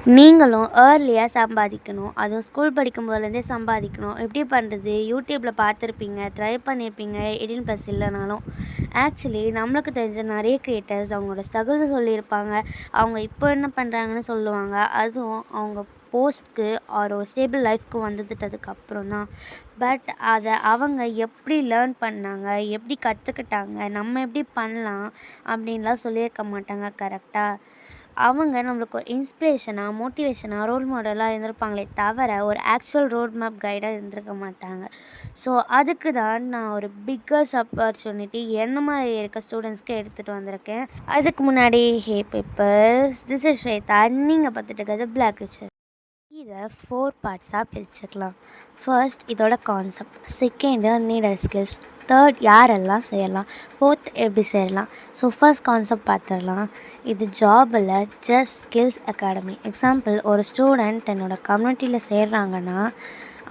நீங்களும் ஏர்லியாக சம்பாதிக்கணும், அதுவும் ஸ்கூல் படிக்கும்போதுலேருந்தே சம்பாதிக்கணும். எப்படி பண்ணுறது? யூடியூப்பில் பார்த்துருப்பீங்க, ட்ரை பண்ணியிருப்பீங்க 18+ இல்லைனாலும். ஆக்சுவலி நம்மளுக்கு தெரிஞ்ச நிறைய க்ரியேட்டர்ஸ் அவங்களோட ஸ்ட்ரகிள்ஸை சொல்லியிருப்பாங்க. அவங்க இப்போ என்ன பண்ணுறாங்கன்னு சொல்லுவாங்க. அதுவும் அவங்க போஸ்ட்க்கு ஒரு ஸ்டேபிள் லைஃப்க்கு வந்துட்டதுக்கப்புறம் தான். பட் அதை அவங்க எப்படி லேர்ன் பண்ணாங்க, எப்படி கற்றுக்கிட்டாங்க, நம்ம எப்படி பண்ணலாம் அப்படின்லாம் சொல்லியிருக்க மாட்டாங்க கரெக்டாக. அவங்க நம்மளுக்கு ஒரு இன்ஸ்பிரேஷனாக, மோட்டிவேஷனாக, ரோல் மாடலாக இருந்திருப்பாங்களே தவிர ஒரு ஆக்சுவல் ரோட் மேப் கைடாக இருந்திருக்க மாட்டாங்க. ஸோ அதுக்கு தான் நான் ஒரு பிக்கஸ்ட் ஆப்பர்ச்சுனிட்டி என்ன மாதிரி இருக்க ஸ்டூடெண்ட்ஸ்க்கு எடுத்துகிட்டு வந்திருக்கேன். அதுக்கு முன்னாடி ஹே பீப்பிள்ஸ், திஸ் இஸ் ஸ்வேதா. நீங்கள் பார்த்துட்டு இருக்கிறது பிளாக் ரிச்சர். இதை 4 பார்ட்ஸாக பிரிச்சுக்கலாம். ஃபர்ஸ்ட் இதோட concept, second needed skills, third யாரெல்லாம் செய்யலாம், ஃபோர்த் எப்படி செய்யலாம். ஸோ ஃபர்ஸ்ட் கான்செப்ட் பார்த்துடலாம். இது ஜாபில் ஜஸ்ட் ஸ்கில்ஸ் அகாடமி. எக்ஸாம்பிள், ஒரு ஸ்டூடெண்ட் என்னோடய கம்யூனிட்டியில் சேர்றாங்கன்னா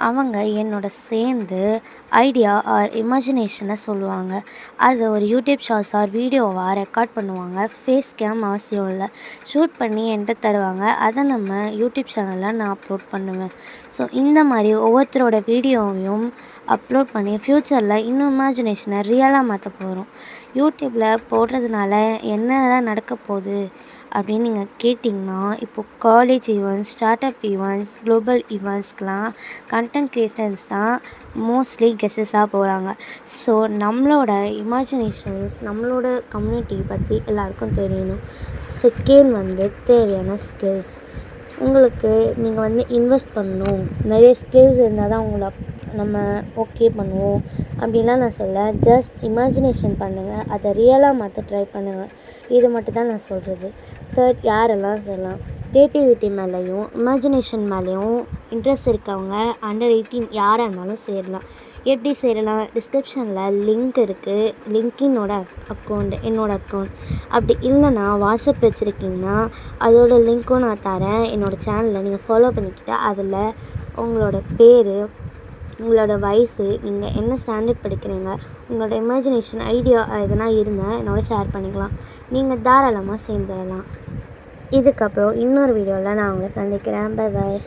அவங்க என்னோட சேர்ந்து ஐடியா ஆர் இமேஜினேஷனை சொல்லுவாங்க. அது ஒரு யூடியூப் ஷார்ட்ஸ் ஆர் வீடியோவாக ரெக்கார்ட் பண்ணுவாங்க. ஃபேஸ் கேம் அவசியம் இல்லை, ஷூட் பண்ணி என்கிட்ட தருவாங்க. அதை நம்ம யூடியூப் சேனலில் நான் அப்லோட் பண்ணுவேன். ஸோ இந்த மாதிரி ஒவ்வொருத்தரோட வீடியோவையும் அப்லோட் பண்ணி ஃப்யூச்சரில் இன்னும் இமேஜினேஷனை ரியலாக மாற்ற போகிறோம். யூடியூப்பில் போடுறதுனால என்ன தான் நடக்க போகுது அப்படின்னு நீங்கள் கேட்டிங்கன்னா, இப்போது college events, start up events, global ஈவெண்ட்ஸ்க்கெலாம் கண்டென்ட் கிரியேட்டர்ஸ் தான் மோஸ்ட்லி கெஸ்ஸஸாக போகிறாங்க. ஸோ நம்மளோட இமேஜினேஷன்ஸ், நம்மளோட கம்யூனிட்டி பற்றி எல்லாருக்கும் தெரியணும். செகண்ட் தேவையான ஸ்கில்ஸ். உங்களுக்கு நீங்கள் இன்வெஸ்ட் பண்ணணும், நிறைய ஸ்கில்ஸ் இருந்தால் தான் உங்களை நம்ம ஓகே பண்ணுவோம் அப்படின்லாம் நான் சொல்ல. ஜஸ்ட் இமேஜினேஷன் பண்ணுங்கள், அதை ரியலாக மாற்ற ட்ரை பண்ணுங்கள். இது மட்டும் தான் நான் சொல்கிறது. தேர்ட் யாரெல்லாம் செய்யலாம். க்ரியேட்டிவிட்டி மேலேயும் இமேஜினேஷன் மேலேயும் இன்ட்ரெஸ்ட் இருக்கவங்க அண்டர் 18 யாராக இருந்தாலும் சேரலாம். எப்படி சேரலாம்? டிஸ்கிரிப்ஷனில் லிங்க் இருக்குது, லிங்க்கினோட என்னோடய அக்கௌண்ட். அப்படி இல்லைனா வாட்ஸ்அப் வச்சுருக்கீங்கன்னா அதோட லிங்க்கும் நான் தரேன். என்னோடய சேனலில் நீங்கள் ஃபாலோ பண்ணிக்கிட்டு அதில் உங்களோட பேர், உங்களோட வயசு, நீங்கள் என்ன ஸ்டாண்டர்ட் படிக்கிறீங்க, உங்களோட இமேஜினேஷன் ஐடியா எதனா இருந்தால் என்னோட ஷேர் பண்ணிக்கலாம். நீங்கள் தாராளமாக சேர்ந்துடலாம். இதுக்கப்புறம் இன்னொரு வீடியோவில் நான் உங்களை சந்திக்கிறேன். Bye bye.